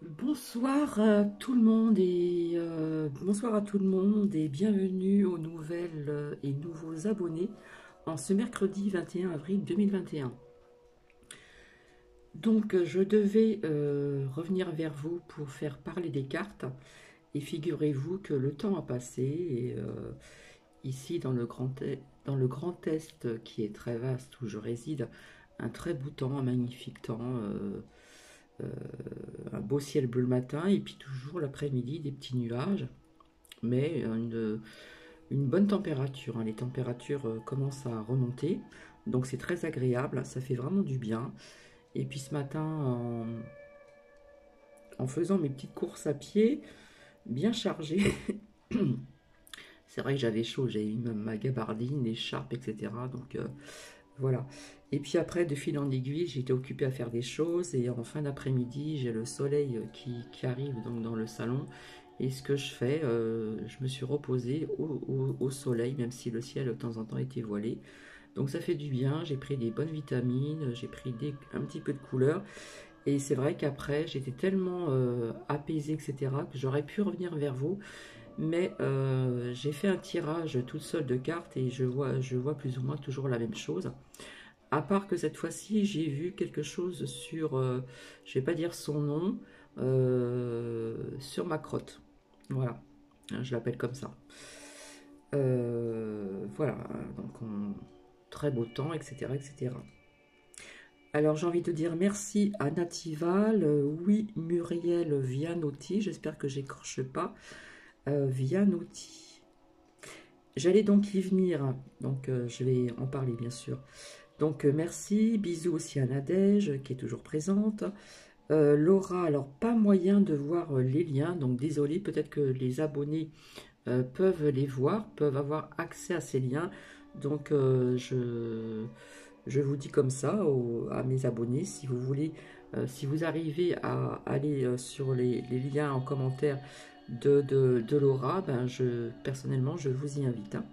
Bonsoir à tout le monde bonsoir à tout le monde et bienvenue aux nouvelles et nouveaux abonnés en ce mercredi 21 avril 2021. Donc je devais revenir vers vous pour faire parler des cartes et figurez-vous que le temps a passé et ici dans le Grand Est qui est très vaste où je réside, un très beau temps, un magnifique temps. Euh, un beau ciel bleu le matin et puis toujours l'après-midi des petits nuages, mais une bonne température, hein. Les températures commencent à remonter, donc c'est très agréable, ça fait vraiment du bien. Et puis ce matin, en faisant mes petites courses à pied, bien chargées, c'est vrai que j'avais chaud, j'avais mis ma gabardine, l'écharpe, etc. Donc voilà. Et puis après, de fil en aiguille, j'étais occupée à faire des choses. Et en fin d'après-midi, j'ai le soleil qui arrive donc dans le salon. Et ce que je fais, je me suis reposée au soleil, même si le ciel de temps en temps était voilé. Donc ça fait du bien, j'ai pris des bonnes vitamines, j'ai pris un petit peu de couleur. Et c'est vrai qu'après, j'étais tellement apaisée, etc., que j'aurais pu revenir vers vous. Mais j'ai fait un tirage toute seule de cartes et je vois plus ou moins toujours la même chose. À part que cette fois-ci, j'ai vu quelque chose sur, je vais pas dire son nom, sur ma crotte. Voilà, je l'appelle comme ça. Voilà, donc très beau temps, etc., etc. Alors j'ai envie de dire merci à Natival, oui Muriel Vianotti, j'espère que j'écorche pas, Vianotti. J'allais donc y venir, donc je vais en parler bien sûr. Donc merci, bisous aussi à Nadège qui est toujours présente. Laura, alors pas moyen de voir les liens, donc désolé, peut-être que les abonnés peuvent les voir, peuvent avoir accès à ces liens. Donc je vous dis comme ça à mes abonnés, si vous voulez, si vous arrivez à aller sur les liens en commentaire de Laura, ben personnellement je vous y invite, hein.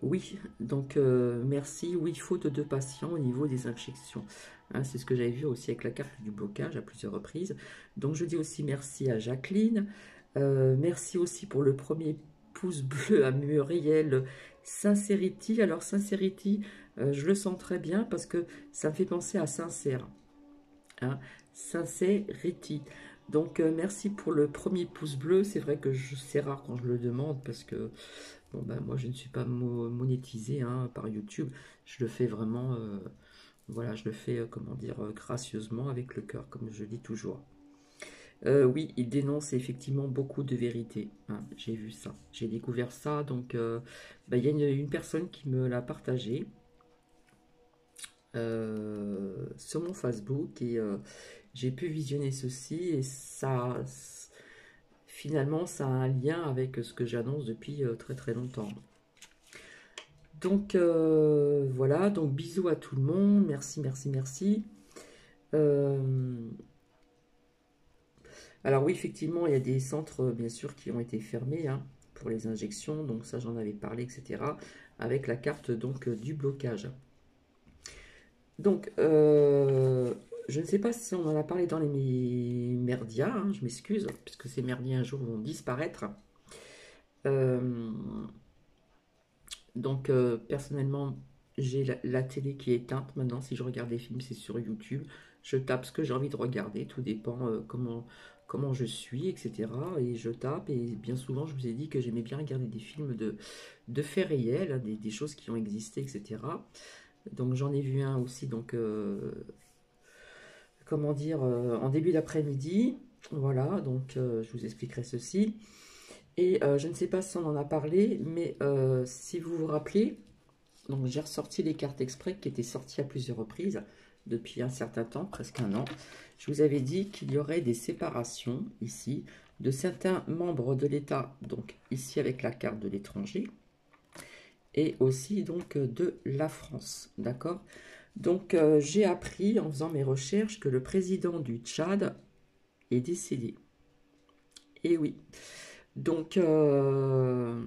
Oui, donc merci. Oui, faute de patient au niveau des injections, hein, c'est ce que j'avais vu aussi avec la carte du blocage à plusieurs reprises. Donc je dis aussi merci à Jacqueline. Merci aussi pour le premier pouce bleu à Muriel Sincerity. Alors Sincerity, je le sens très bien parce que ça me fait penser à sincère, hein, Sincerity. Donc merci pour le premier pouce bleu. C'est vrai que c'est rare quand je le demande parce que bon, ben, moi, je ne suis pas monétisée, hein, par YouTube. Je le fais vraiment, voilà, je le fais, comment dire, gracieusement, avec le cœur, comme je dis toujours. Oui, il dénonce effectivement beaucoup de vérité, hein, j'ai vu ça. J'ai découvert ça, donc ben, il y a une personne qui me l'a partagé sur mon Facebook et j'ai pu visionner ceci et ça, finalement, ça a un lien avec ce que j'annonce depuis très très longtemps. Donc voilà, donc bisous à tout le monde, merci, merci, merci. Euh, alors oui, effectivement, il y a des centres, bien sûr, qui ont été fermés, hein, pour les injections, donc ça j'en avais parlé, etc. Avec la carte donc du blocage. Donc, je ne sais pas si on en a parlé dans les merdias, hein, je m'excuse, puisque ces merdias un jour vont disparaître. Euh, Donc, personnellement, j'ai la télé qui est éteinte maintenant. Si je regarde des films, c'est sur YouTube. Je tape ce que j'ai envie de regarder. Tout dépend comment je suis, etc. Et je tape. Et bien souvent, je vous ai dit que j'aimais bien regarder des films de faits réels, hein, des choses qui ont existé, etc. Donc, j'en ai vu un aussi, donc, comment dire, en début d'après-midi. Voilà, donc je vous expliquerai ceci. Et je ne sais pas si on en a parlé, mais si vous vous rappelez, donc j'ai ressorti les cartes exprès qui étaient sorties à plusieurs reprises depuis un certain temps, presque un an. Je vous avais dit qu'il y aurait des séparations ici de certains membres de l'État, donc ici avec la carte de l'étranger, et aussi donc de la France, d'accord? Donc j'ai appris en faisant mes recherches que le président du Tchad est décédé. Et oui. Donc, alors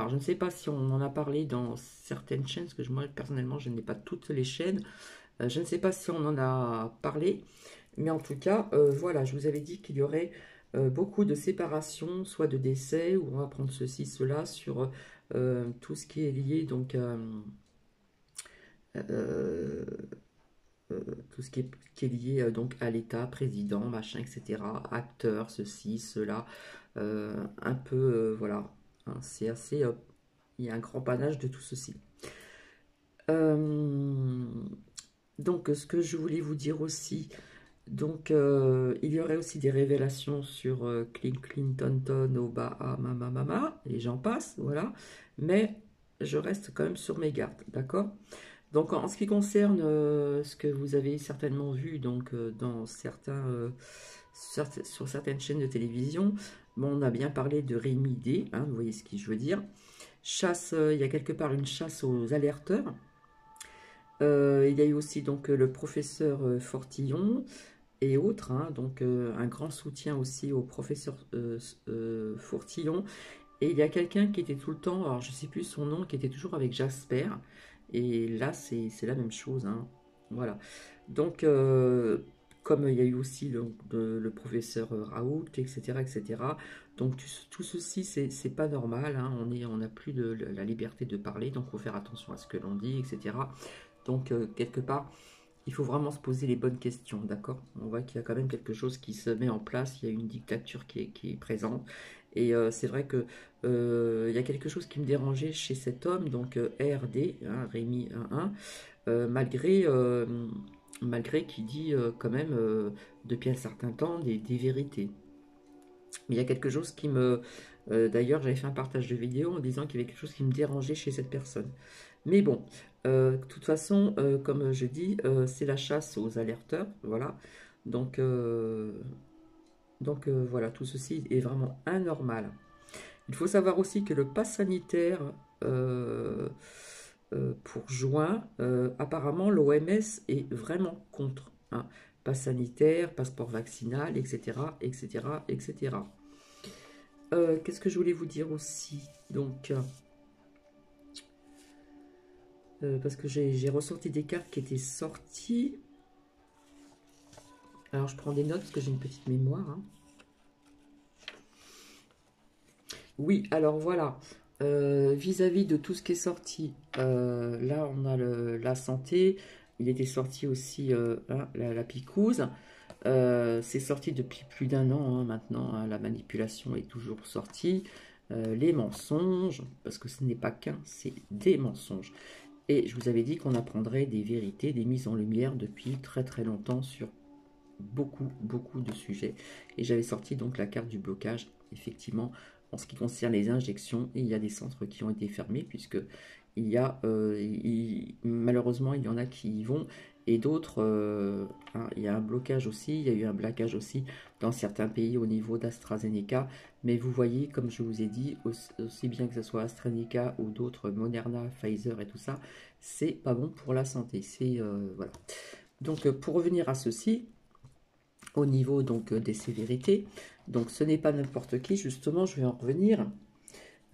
je ne sais pas si on en a parlé dans certaines chaînes, parce que moi personnellement je n'ai pas toutes les chaînes. Je ne sais pas si on en a parlé, mais en tout cas, voilà, je vous avais dit qu'il y aurait beaucoup de séparations, soit de décès, ou on va prendre ceci, cela, sur tout ce qui est lié, donc, euh, tout ce qui est lié donc à l'État, président, machin, etc., acteur, ceci, cela, un peu, voilà, hein, c'est assez, il y a un grand panache de tout ceci. Euh, donc, ce que je voulais vous dire aussi, donc, il y aurait aussi des révélations sur Clinton, Obama, Mama, et j'en passe, voilà. Mais je reste quand même sur mes gardes, d'accord? Donc, en ce qui concerne ce que vous avez certainement vu donc, dans sur certaines chaînes de télévision, bon, on a bien parlé de Rémi D, hein, vous voyez ce que je veux dire. Chasse, il y a quelque part une chasse aux alerteurs. Il y a eu aussi donc le professeur Fortillon et autres, hein, donc un grand soutien aussi au professeur Fortillon. Et il y a quelqu'un qui était tout le temps, alors je ne sais plus son nom, qui était toujours avec Jasper. Et là, c'est la même chose, hein. Voilà. Donc, comme il y a eu aussi le professeur Raoult, etc., etc. Donc, tout ceci, c'est pas normal, hein. On n'a plus la liberté de parler, donc il faut faire attention à ce que l'on dit, etc. Donc, quelque part, il faut vraiment se poser les bonnes questions, d'accord? On voit qu'il y a quand même quelque chose qui se met en place, il y a une dictature qui est présente. Et c'est vrai que il y a quelque chose qui me dérangeait chez cet homme, donc RD, hein, Rémi 11, malgré qu'il dit quand même depuis un certain temps des vérités. Mais il y a quelque chose qui me... D'ailleurs, j'avais fait un partage de vidéo en disant qu'il y avait quelque chose qui me dérangeait chez cette personne. Mais bon, de toute façon, comme je dis, c'est la chasse aux alerteurs, voilà. Donc, voilà, tout ceci est vraiment anormal. Il faut savoir aussi que le pass sanitaire euh, pour juin, apparemment l'OMS est vraiment contre. Hein. Pass sanitaire, passeport vaccinal, etc., etc., etc. Qu'est-ce que je voulais vous dire aussi? Donc, parce que j'ai ressorti des cartes qui étaient sorties. Alors, je prends des notes parce que j'ai une petite mémoire. Hein. Oui, alors voilà. Vis-à-vis de tout ce qui est sorti, là, on a la santé. Il était sorti aussi hein, la picouse. C'est sorti depuis plus d'un an hein, maintenant. Hein, la manipulation est toujours sortie. Les mensonges, parce que ce n'est pas qu'un, c'est des mensonges. Et je vous avais dit qu'on apprendrait des vérités, des mises en lumière depuis très très longtemps sur beaucoup, beaucoup de sujets. Et j'avais sorti donc la carte du blocage, effectivement, en ce qui concerne les injections. Et il y a des centres qui ont été fermés, puisque il y a, malheureusement, il y en a qui y vont, et d'autres, hein, il y a un blocage aussi, il y a eu un blocage aussi dans certains pays au niveau d'AstraZeneca. Mais vous voyez, comme je vous ai dit, aussi bien que ce soit AstraZeneca ou d'autres, Moderna, Pfizer et tout ça, c'est pas bon pour la santé. C'est, voilà. Donc, pour revenir à ceci, au niveau donc des sévérités. Donc ce n'est pas n'importe qui, justement, je vais en revenir.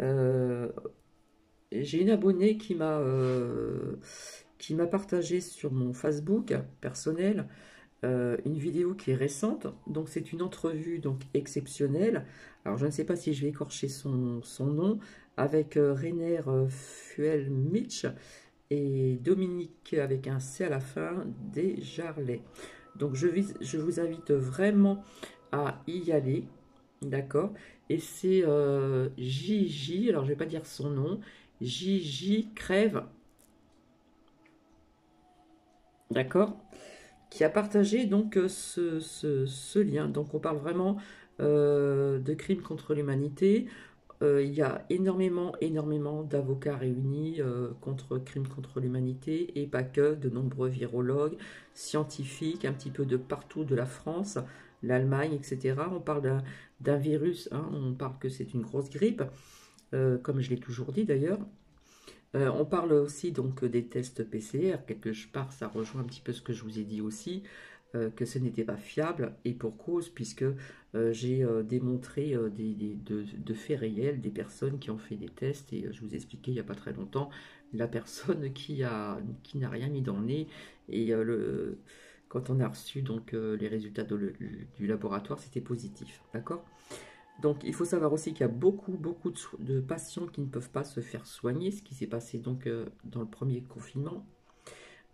Euh, j'ai une abonnée qui m'a partagé sur mon Facebook personnel une vidéo qui est récente. Donc c'est une entrevue donc exceptionnelle. Alors je ne sais pas si je vais écorcher son nom avec Rainer Fuel-Mitch et Dominique avec un C à la fin, Desjarlais. Donc je vous invite vraiment à y aller, d'accord? Et c'est Gigi, alors je vais pas dire son nom, Gigi Crève, d'accord? Qui a partagé donc ce lien. Donc on parle vraiment de crimes contre l'humanité. Il y a énormément d'avocats réunis contre crimes contre l'humanité et pas que, de nombreux virologues, scientifiques, un petit peu de partout de la France, l'Allemagne, etc. On parle d'un virus, hein, on parle que c'est une grosse grippe, comme je l'ai toujours dit d'ailleurs. On parle aussi donc des tests PCR, quelque part ça rejoint un petit peu ce que je vous ai dit aussi. que ce n'était pas fiable, et pour cause, puisque j'ai démontré de faits réels des personnes qui ont fait des tests, et je vous ai expliqué il n'y a pas très longtemps, la personne qui n'a rien mis dans le nez, et quand on a reçu donc les résultats du laboratoire, c'était positif, d'accord? Donc il faut savoir aussi qu'il y a beaucoup de patients qui ne peuvent pas se faire soigner, ce qui s'est passé donc dans le premier confinement.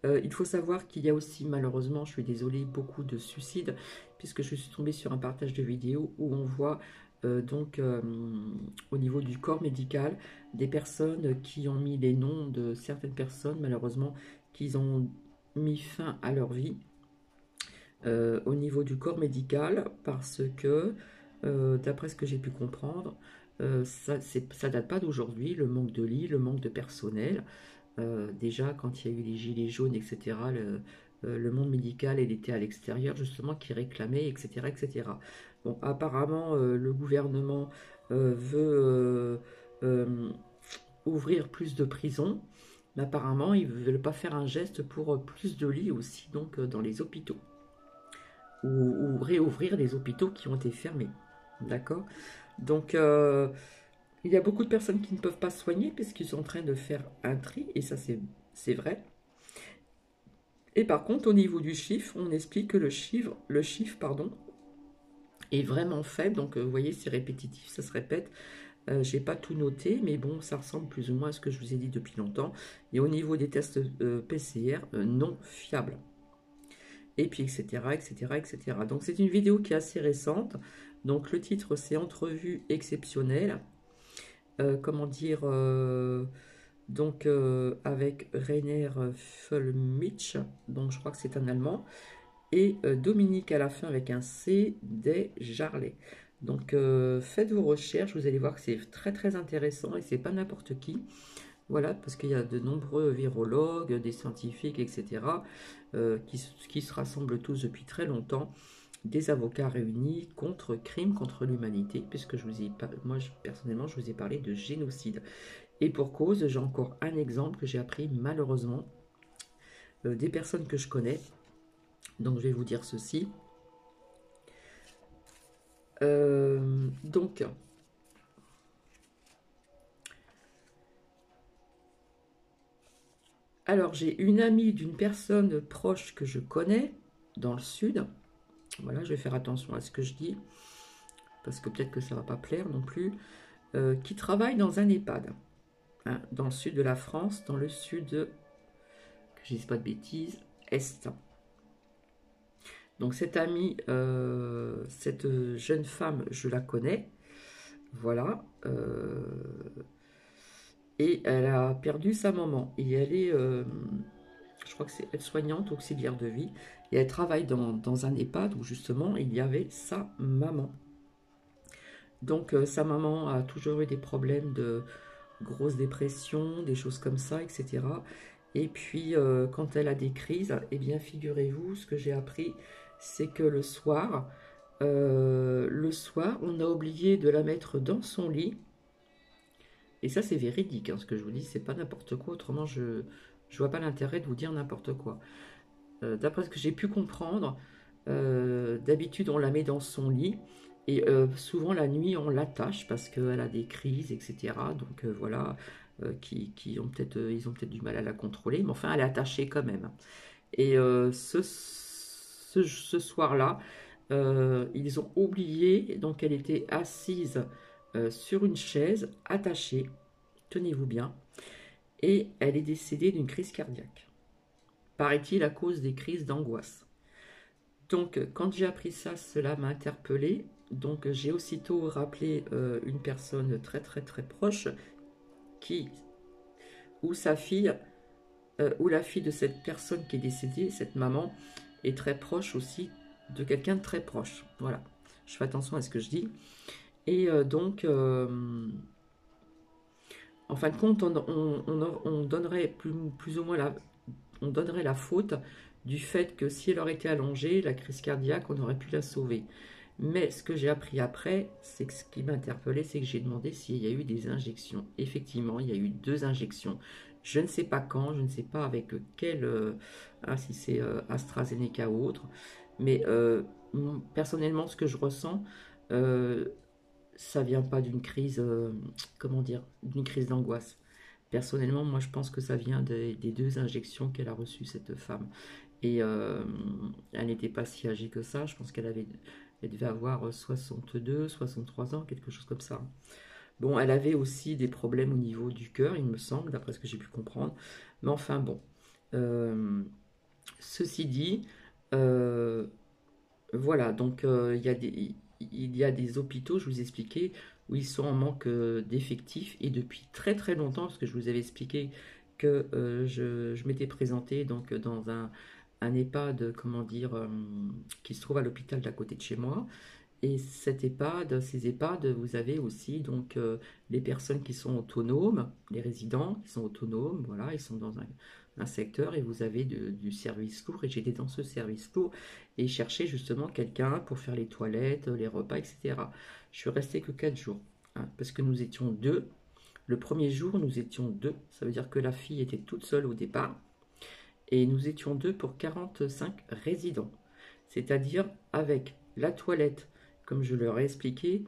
Il faut savoir qu'il y a aussi, malheureusement, je suis désolée, beaucoup de suicides, puisque je suis tombée sur un partage de vidéos où on voit au niveau du corps médical des personnes qui ont mis les noms de certaines personnes, malheureusement, qui ont mis fin à leur vie au niveau du corps médical, parce que, d'après ce que j'ai pu comprendre, ça date pas d'aujourd'hui, le manque de lits, le manque de personnel. Déjà, quand il y a eu les gilets jaunes, etc., le monde médical, il était à l'extérieur, justement, qui réclamait, etc., etc. Bon, apparemment, le gouvernement veut ouvrir plus de prisons, mais apparemment, ils ne veulent pas faire un geste pour plus de lits aussi, donc, dans les hôpitaux. Ou réouvrir les hôpitaux qui ont été fermés. D'accord? Donc, il y a beaucoup de personnes qui ne peuvent pas se soigner parce qu'ils sont en train de faire un tri, et ça c'est vrai. Et par contre, au niveau du chiffre, on explique que le chiffre pardon, est vraiment faible. Donc vous voyez, c'est répétitif, ça se répète. J'ai pas tout noté, mais bon, ça ressemble plus ou moins à ce que je vous ai dit depuis longtemps. Et au niveau des tests PCR, non fiables. Et puis, etc., etc., etc. Donc c'est une vidéo qui est assez récente. Donc le titre, c'est Entrevue exceptionnelle. Comment dire, avec Rainer Füllmitsch, donc je crois que c'est un Allemand, et Dominique à la fin avec un C, Desjarlais. Donc faites vos recherches, vous allez voir que c'est très très intéressant, et c'est pas n'importe qui. Voilà, parce qu'il y a de nombreux virologues, des scientifiques, etc., qui se rassemblent tous depuis très longtemps, des avocats réunis contre crimes contre l'humanité, puisque personnellement, je vous ai parlé de génocide. Et pour cause, j'ai encore un exemple que j'ai appris malheureusement des personnes que je connais. Donc je vais vous dire ceci. Alors j'ai une amie d'une personne proche que je connais dans le sud. Voilà, je vais faire attention à ce que je dis, parce que peut-être que ça ne va pas plaire non plus, qui travaille dans un EHPAD, hein, dans le sud de la France, dans le sud, que je ne dise pas de bêtises, Est. Donc cette amie, cette jeune femme, je la connais, voilà, et elle a perdu sa maman, et elle est, je crois que c'est aide-soignante, auxiliaire de vie, et elle travaille dans un EHPAD où justement il y avait sa maman. Donc sa maman a toujours eu des problèmes de grosse dépression, des choses comme ça, etc. Et puis quand elle a des crises, eh bien figurez-vous, ce que j'ai appris, c'est que le soir, on a oublié de la mettre dans son lit. Et ça, c'est véridique, hein, ce que je vous dis, c'est pas n'importe quoi. Autrement, je vois pas l'intérêt de vous dire n'importe quoi. D'après ce que j'ai pu comprendre, d'habitude, on la met dans son lit. Et souvent, la nuit, on l'attache parce qu'elle a des crises, etc. Donc voilà, ils ont peut-être du mal à la contrôler. Mais enfin, elle est attachée quand même. Et ce soir-là, ils ont oublié, donc elle était assise sur une chaise, attachée, tenez-vous bien, et elle est décédée d'une crise cardiaque. Paraît-il à cause des crises d'angoisse. Donc quand j'ai appris ça, cela m'a interpellée. Donc j'ai aussitôt rappelé une personne très très très proche ou sa fille, ou la fille de cette personne qui est décédée, cette maman, est très proche aussi de quelqu'un de très proche. Voilà, je fais attention à ce que je dis. Et en fin de compte, on donnerait plus ou moins on donnerait la faute du fait que si elle aurait été allongée, la crise cardiaque, on aurait pu la sauver. Mais ce que j'ai appris après, c'est que ce qui m'a interpellé, c'est que j'ai demandé s'il y a eu des injections. Effectivement, il y a eu 2 injections. Je ne sais pas quand, je ne sais pas avec quel, si c'est AstraZeneca ou autre, Mais personnellement, ce que je ressens, euh, ça vient pas d'une crise, comment dire, d'une crise d'angoisse. Personnellement, moi, je pense que ça vient des 2 injections qu'elle a reçues, cette femme. Et elle n'était pas si âgée que ça. Je pense elle devait avoir 62, 63 ans, quelque chose comme ça. Bon, elle avait aussi des problèmes au niveau du cœur, il me semble, d'après ce que j'ai pu comprendre. Mais enfin, bon. Euh, Ceci dit, euh, voilà, donc il y a des hôpitaux, je vous expliquais, où ils sont en manque d'effectifs et depuis très très longtemps, parce que je vous avais expliqué que je m'étais présenté donc dans un EHPAD, comment dire, qui se trouve à l'hôpital d'à côté de chez moi. Et cet EHPAD, ces EHPAD, vous avez aussi donc les personnes qui sont autonomes, les résidents qui sont autonomes, voilà, ils sont dans un secteur et vous avez du service lourd. Et j'étais dans ce service lourd et cherchais justement quelqu'un pour faire les toilettes, les repas, etc. Je suis resté que 4 jours, hein, parce que nous étions deux. Le premier jour, nous étions deux. Ça veut dire que la fille était toute seule au départ et nous étions deux pour 45 résidents. C'est-à-dire avec la toilette, comme je leur ai expliqué,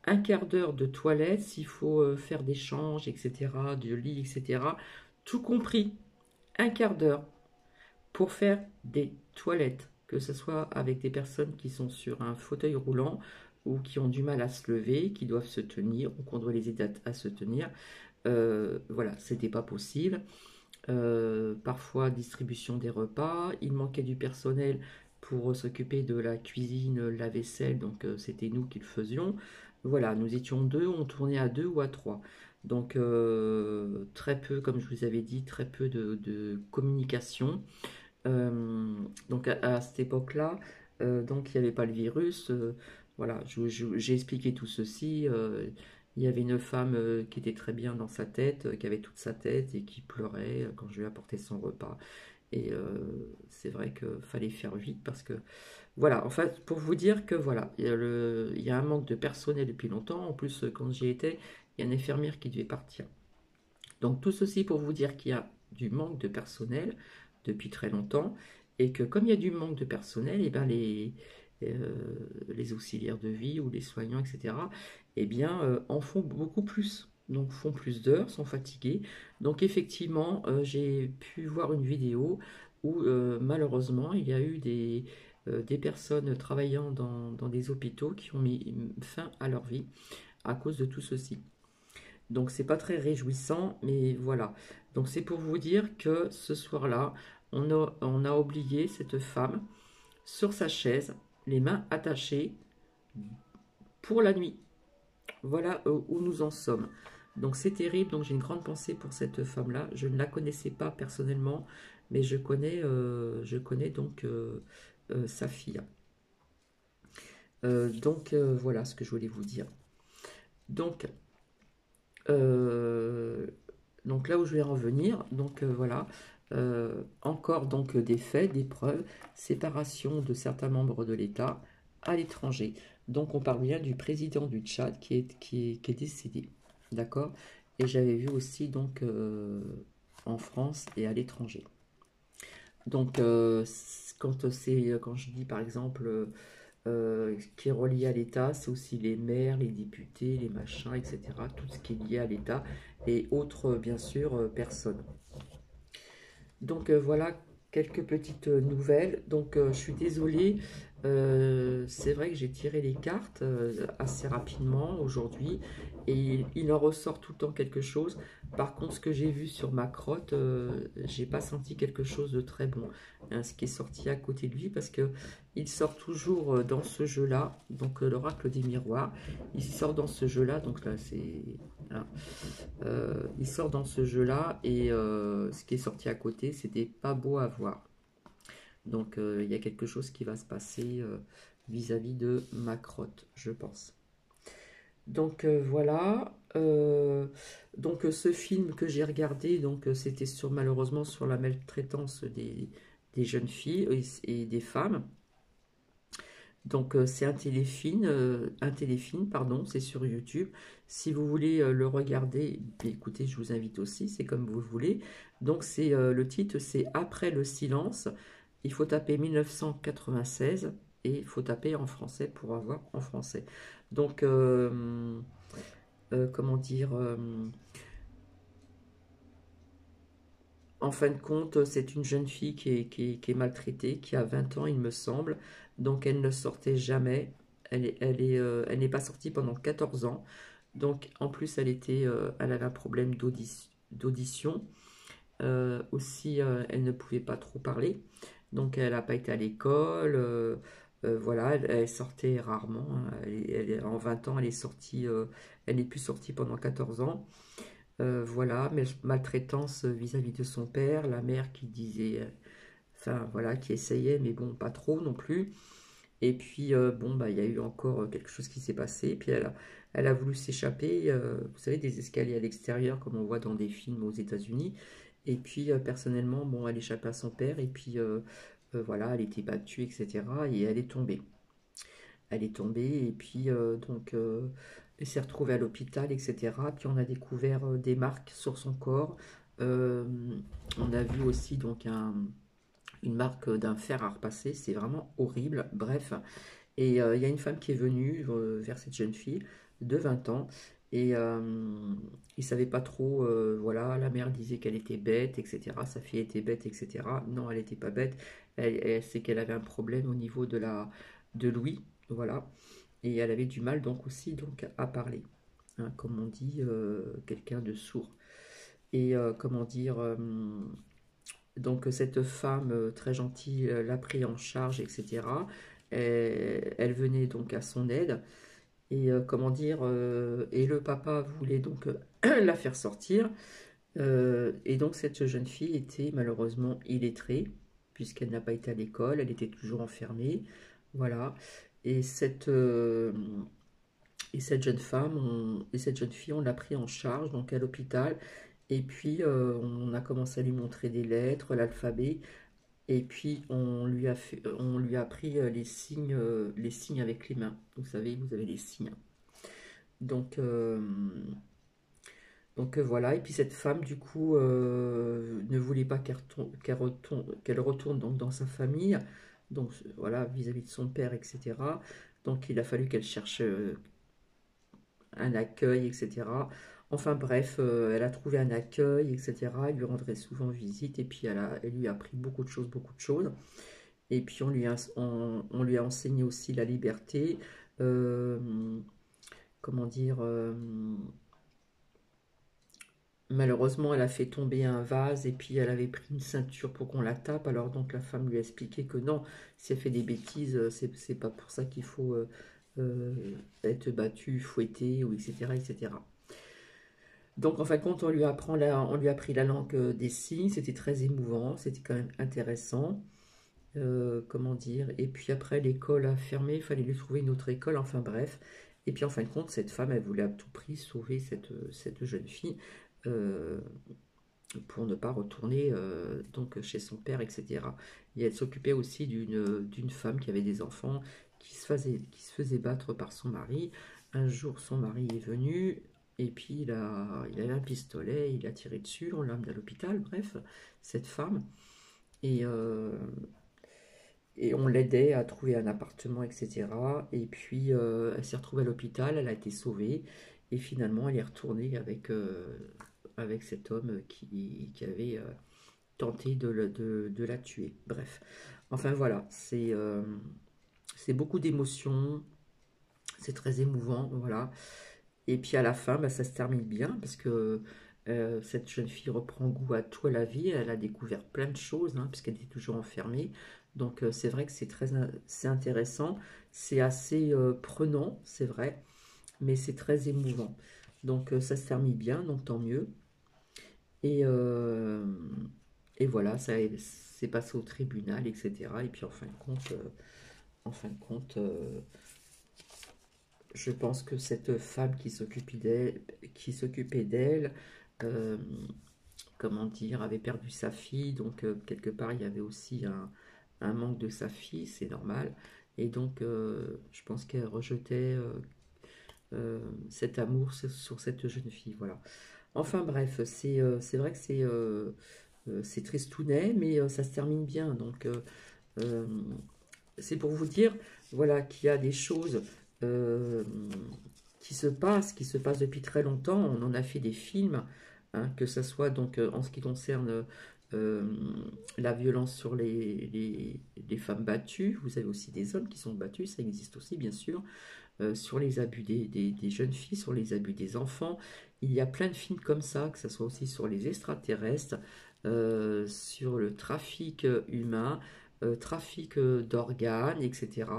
un quart d'heure de toilette s'il faut faire des changes, etc., de lit, etc., tout compris, un quart d'heure pour faire des toilettes, que ce soit avec des personnes qui sont sur un fauteuil roulant ou qui ont du mal à se lever, qui doivent se tenir ou qu'on doit les aider à se tenir. Voilà, c'était pas possible. Parfois distribution des repas, il manquait du personnel pour s'occuper de la cuisine, la vaisselle, donc c'était nous qui le faisions. Voilà, nous étions deux, on tournait à deux ou à trois. Donc très peu, comme je vous avais dit, très peu de communication. Euh, donc à cette époque-là, donc il n'y avait pas le virus. Voilà, j'ai expliqué tout ceci. Il y avait une femme qui était très bien dans sa tête, qui avait toute sa tête et qui pleurait quand je lui apportais son repas. Et c'est vrai qu'il fallait faire vite parce que, voilà, en fait, pour vous dire que voilà, il y a un manque de personnel depuis longtemps. En plus, quand j'y étais, il y a une infirmière qui devait partir. Donc tout ceci pour vous dire qu'il y a du manque de personnel depuis très longtemps et que comme il y a du manque de personnel, et ben euh, les auxiliaires de vie ou les soignants, etc., eh bien, en font beaucoup plus. Donc font plus d'heures, sont fatigués. Donc effectivement, j'ai pu voir une vidéo où malheureusement il y a eu des personnes travaillant dans des hôpitaux qui ont mis fin à leur vie à cause de tout ceci. Donc c'est pas très réjouissant, mais voilà. Donc c'est pour vous dire que ce soir-là, on a oublié cette femme sur sa chaise, les mains attachées pour la nuit. Voilà où nous en sommes. Donc c'est terrible, donc j'ai une grande pensée pour cette femme-là. Je ne la connaissais pas personnellement, mais je connais donc sa fille. Voilà ce que je voulais vous dire. Donc Euh, donc là où je vais en venir, donc voilà, encore donc des faits, des preuves, séparation de certains membres de l'État à l'étranger. Donc on parle bien du président du Tchad qui est décédé, d'accord? Et j'avais vu aussi donc en France et à l'étranger. Donc quand je dis par exemple qui est relié à l'État, c'est aussi les maires, les députés, les machins, etc. Tout ce qui est lié à l'État et autres, bien sûr, personnes. Donc voilà quelques petites nouvelles. Donc je suis désolée, c'est vrai que j'ai tiré les cartes assez rapidement aujourd'hui et il en ressort tout le temps quelque chose. Par contre, ce que j'ai vu sur ma crotte, j'ai pas senti quelque chose de très bon, hein, ce qui est sorti à côté de lui parce que il sort toujours dans ce jeu-là, donc l'oracle des miroirs. Il sort dans ce jeu-là, donc là c'est voilà. Il sort dans ce jeu-là et ce qui est sorti à côté, c'était pas beau à voir. Donc il y a quelque chose qui va se passer vis-à-vis de ma crotte, je pense. Donc voilà. Donc ce film que j'ai regardé, donc c'était malheureusement sur la maltraitance des jeunes filles et des femmes. Donc c'est un téléfilm, pardon, c'est sur YouTube. Si vous voulez le regarder, écoutez, je vous invite aussi, c'est comme vous voulez. Donc le titre, c'est Après le silence, il faut taper 1996 et il faut taper en français pour avoir en français. Donc, comment dire, en fin de compte, c'est une jeune fille qui est maltraitée, qui a 20 ans, il me semble. Donc, elle ne sortait jamais. Elle n'est pas sortie pendant 14 ans. Donc, en plus, elle avait un problème d'audition. Aussi, elle ne pouvait pas trop parler. Donc, elle n'a pas été à l'école. Voilà, elle sortait rarement, hein. En 20 ans, elle n'est plus sortie pendant 14 ans. Voilà, mais maltraitance vis-à-vis de son père, la mère qui disait, enfin voilà, qui essayait, mais bon, pas trop non plus. Et puis, bon, bah, il y a eu encore quelque chose qui s'est passé. Puis, elle a voulu s'échapper, vous savez, des escaliers à l'extérieur, comme on voit dans des films aux États-Unis. Et puis, personnellement, bon, elle échappait à son père. Et puis, voilà, elle était battue, etc. Et elle est tombée. Elle est tombée. Et puis, donc, elle s'est retrouvée à l'hôpital, etc. Puis, on a découvert des marques sur son corps. Euh, on a vu aussi, donc, une marque d'un fer à repasser, c'est vraiment horrible, bref. Et il y a une femme qui est venue vers cette jeune fille de 20 ans, et il ne savait pas trop, voilà, la mère disait qu'elle était bête, etc. Sa fille était bête, etc. Non, elle n'était pas bête, c'est qu'elle avait un problème au niveau de l'ouïe, voilà, et elle avait du mal donc aussi donc, à parler, hein, comme on dit, quelqu'un de sourd. Et comment dire, donc cette femme très gentille l'a pris en charge, etc. Elle venait donc à son aide. Et comment dire, et le papa voulait donc la faire sortir. Et donc cette jeune fille était malheureusement illettrée, puisqu'elle n'a pas été à l'école, elle était toujours enfermée. Voilà. Et cette jeune femme, et cette jeune fille, on l'a pris en charge donc à l'hôpital. Et puis on a commencé à lui montrer des lettres, l'alphabet. Et puis on lui a appris les signes avec les mains. Vous savez, vous avez les signes. Donc, voilà. Et puis cette femme, du coup, ne voulait pas qu'elle retourne donc dans sa famille. Donc voilà, vis-à-vis de son père, etc. Donc il a fallu qu'elle cherche un accueil, etc. Enfin bref, elle a trouvé un accueil, etc. Elle lui rendrait souvent visite et puis elle lui a appris beaucoup de choses, beaucoup de choses. Et puis on lui a enseigné aussi la liberté. Euh, comment dire, malheureusement, elle a fait tomber un vase et puis elle avait pris une ceinture pour qu'on la tape. Alors donc la femme lui a expliqué que non, si elle fait des bêtises, c'est pas pour ça qu'il faut euh, être battu, fouetté, ou etc., etc. Donc en fin de compte, on lui a appris la langue des signes. C'était très émouvant, c'était quand même intéressant. Comment dire, et puis après l'école a fermé, il fallait lui trouver une autre école, enfin bref. Et puis en fin de compte, cette femme, elle voulait à tout prix sauver cette jeune fille euh, pour ne pas retourner donc chez son père, etc. Et elle s'occupait aussi d'une femme qui avait des enfants, qui se faisait battre par son mari. Un jour, son mari est venu, et puis il avait un pistolet, il a tiré dessus, on l'a amené à l'hôpital, bref, cette femme. Et, et on l'aidait à trouver un appartement, etc. Et puis, elle s'est retrouvée à l'hôpital, elle a été sauvée. Et finalement, elle est retournée avec cet homme qui avait tenté de la tuer. Bref. Enfin, voilà. C'est beaucoup d'émotions. C'est très émouvant. Voilà. Et puis, à la fin, bah, ça se termine bien parce que cette jeune fille reprend goût à tout à la vie. Elle a découvert plein de choses, hein, puisqu'elle était toujours enfermée. Donc c'est vrai que c'est intéressant, c'est assez prenant, c'est vrai, mais c'est très émouvant. Donc ça se termine bien, donc tant mieux. Et, euh, et voilà, ça c'est passé au tribunal, etc. Et puis en fin de compte, je pense que cette femme qui s'occupait d'elle, euh, comment dire, avait perdu sa fille, donc quelque part il y avait aussi un manque de sa fille, c'est normal, et donc je pense qu'elle rejetait cet amour sur cette jeune fille, voilà. Enfin bref, c'est vrai que c'est tristounet, mais ça se termine bien, donc c'est pour vous dire, voilà, qu'il y a des choses euh, qui se passent depuis très longtemps. On en a fait des films, hein, que ce soit donc en ce qui concerne euh, la violence sur les femmes battues. Vous avez aussi des hommes qui sont battus, ça existe aussi bien sûr. Sur les abus des jeunes filles, sur les abus des enfants. Il y a plein de films comme ça, que ce soit aussi sur les extraterrestres, sur le trafic humain, trafic d'organes, etc.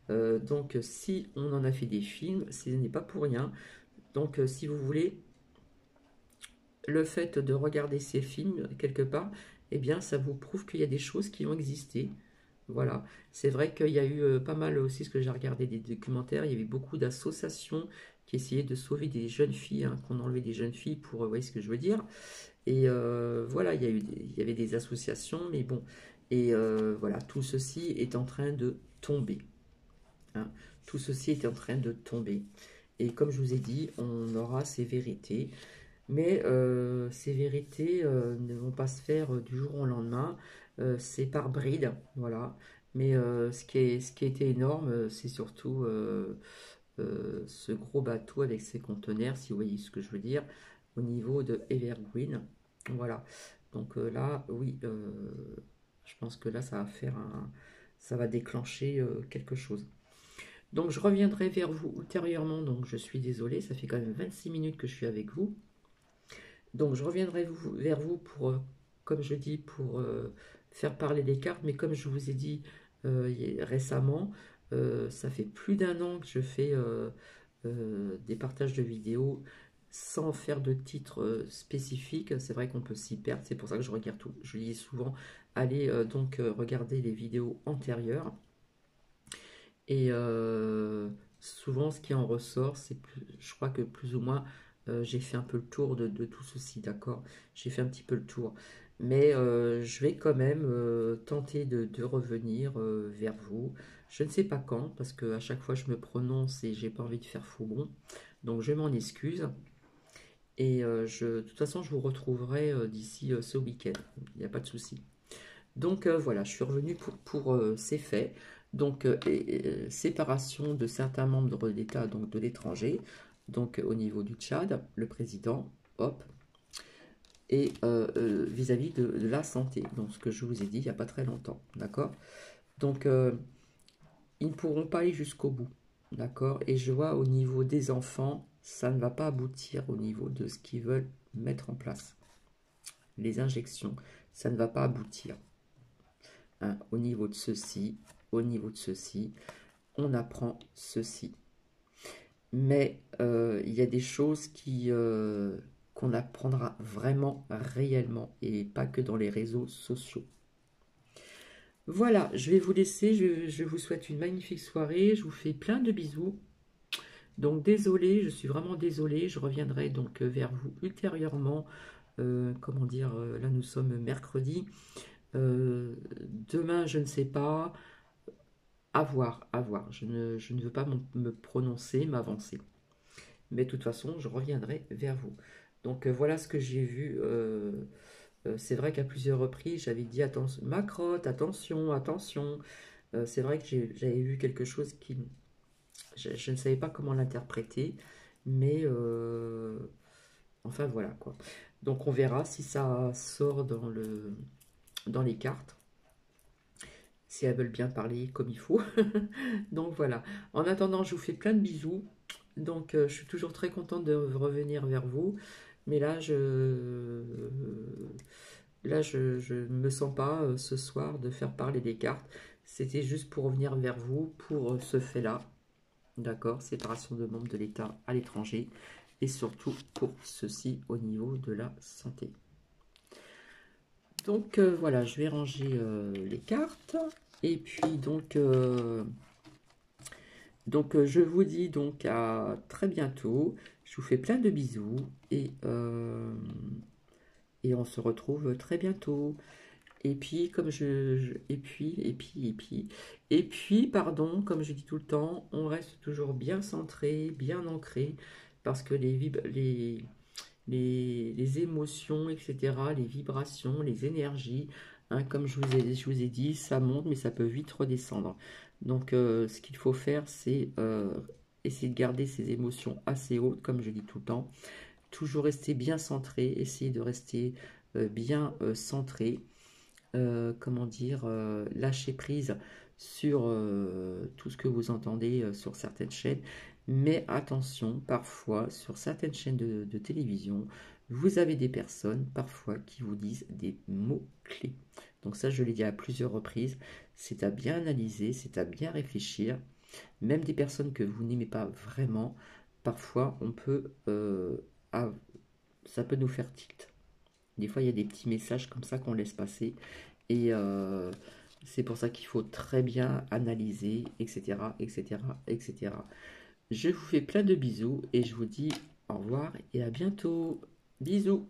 Donc si on en a fait des films, ce n'est pas pour rien. Donc si vous voulez, le fait de regarder ces films, quelque part, eh bien ça vous prouve qu'il y a des choses qui ont existé. Voilà, c'est vrai qu'il y a eu pas mal aussi, ce que j'ai regardé des documentaires, il y avait beaucoup d'associations qui essayaient de sauver des jeunes filles, hein, qu'on enlevait des jeunes filles pour, vous voyez ce que je veux dire. Et voilà, il y avait des associations, mais bon, et voilà, tout ceci est en train de tomber, hein. Tout ceci est en train de tomber. Et comme je vous ai dit, on aura ces vérités, mais ces vérités ne vont pas se faire du jour au lendemain. C'est par bride, voilà. Mais ce qui a été énorme, c'est surtout ce gros bateau avec ses conteneurs, si vous voyez ce que je veux dire, au niveau de Evergreen. Voilà. Donc là, oui, je pense que là, ça va déclencher quelque chose. Donc je reviendrai vers vous ultérieurement. Donc je suis désolée, ça fait quand même 26 minutes que je suis avec vous. Donc je reviendrai vers vous pour, comme je dis, pour faire parler des cartes. Mais comme je vous ai dit récemment, ça fait plus d'un an que je fais des partages de vidéos sans faire de titre spécifique. C'est vrai qu'on peut s'y perdre. C'est pour ça que je regarde tout. Je dis souvent, allez donc regarder les vidéos antérieures. Et souvent, ce qui en ressort, c'est je crois que plus ou moins, j'ai fait un peu le tour de tout ceci, d'accord? J'ai fait un petit peu le tour. Mais je vais quand même tenter de revenir vers vous. Je ne sais pas quand, parce que à chaque fois je me prononce et j'ai pas envie de faire faux bon. Donc je m'en excuse. Et de toute façon, je vous retrouverai d'ici ce week-end. Il n'y a pas de souci. Donc voilà, je suis revenu pour ces faits. Donc séparation de certains membres d'État, donc de l'étranger, donc au niveau du Tchad, le président, hop, et vis-à-vis de la santé, donc ce que je vous ai dit il n'y a pas très longtemps, d'accord? Donc ils ne pourront pas aller jusqu'au bout, d'accord? Et je vois au niveau des enfants, ça ne va pas aboutir au niveau de ce qu'ils veulent mettre en place. Les injections, ça ne va pas aboutir. Hein, au niveau de ceci, on apprend ceci. Mais il y a des choses qu'on apprendra vraiment, réellement, et pas que dans les réseaux sociaux. Voilà, je vais vous laisser, je vous souhaite une magnifique soirée, je vous fais plein de bisous. Donc désolé, je suis vraiment désolée, je reviendrai donc vers vous ultérieurement. Comment dire, là nous sommes mercredi. Demain, je ne sais pas. À voir, à voir. Je ne veux pas me prononcer, m'avancer. Mais de toute façon, je reviendrai vers vous. Donc voilà ce que j'ai vu. C'est vrai qu'à plusieurs reprises, j'avais dit attention, Macrotte, attention, attention. C'est vrai que j'avais vu quelque chose qui... Je ne savais pas comment l'interpréter. Mais enfin voilà quoi. Donc on verra si ça sort dans les cartes, si elles veulent bien parler comme il faut. Donc voilà. En attendant, je vous fais plein de bisous. Donc je suis toujours très contente de revenir vers vous. Mais là, je ne me sens pas ce soir de faire parler des cartes. C'était juste pour revenir vers vous pour ce fait-là. D'accord? Séparation de membres de l'État à l'étranger. Et surtout pour ceci au niveau de la santé. Donc voilà, je vais ranger les cartes. Et puis donc je vous dis donc à très bientôt. Je vous fais plein de bisous et on se retrouve très bientôt. Et puis comme et puis pardon, comme je dis tout le temps, on reste toujours bien centré, bien ancré, parce que les émotions, etc., les vibrations, les énergies Hein, comme je vous ai dit, ça monte, mais ça peut vite redescendre. Donc, ce qu'il faut faire, c'est essayer de garder ses émotions assez hautes, comme je dis tout le temps. Toujours rester bien centré, essayer de rester bien centré. Comment dire, lâcher prise sur tout ce que vous entendez sur certaines chaînes. Mais attention, parfois, sur certaines chaînes de télévision, vous avez des personnes, parfois, qui vous disent des mots-clés. Donc ça, je l'ai dit à plusieurs reprises, c'est à bien analyser, c'est à bien réfléchir. Même des personnes que vous n'aimez pas vraiment, parfois, ça peut nous faire tilt. Des fois, il y a des petits messages comme ça qu'on laisse passer. Et c'est pour ça qu'il faut très bien analyser, etc., etc., etc. Je vous fais plein de bisous et je vous dis au revoir et à bientôt. Bisous.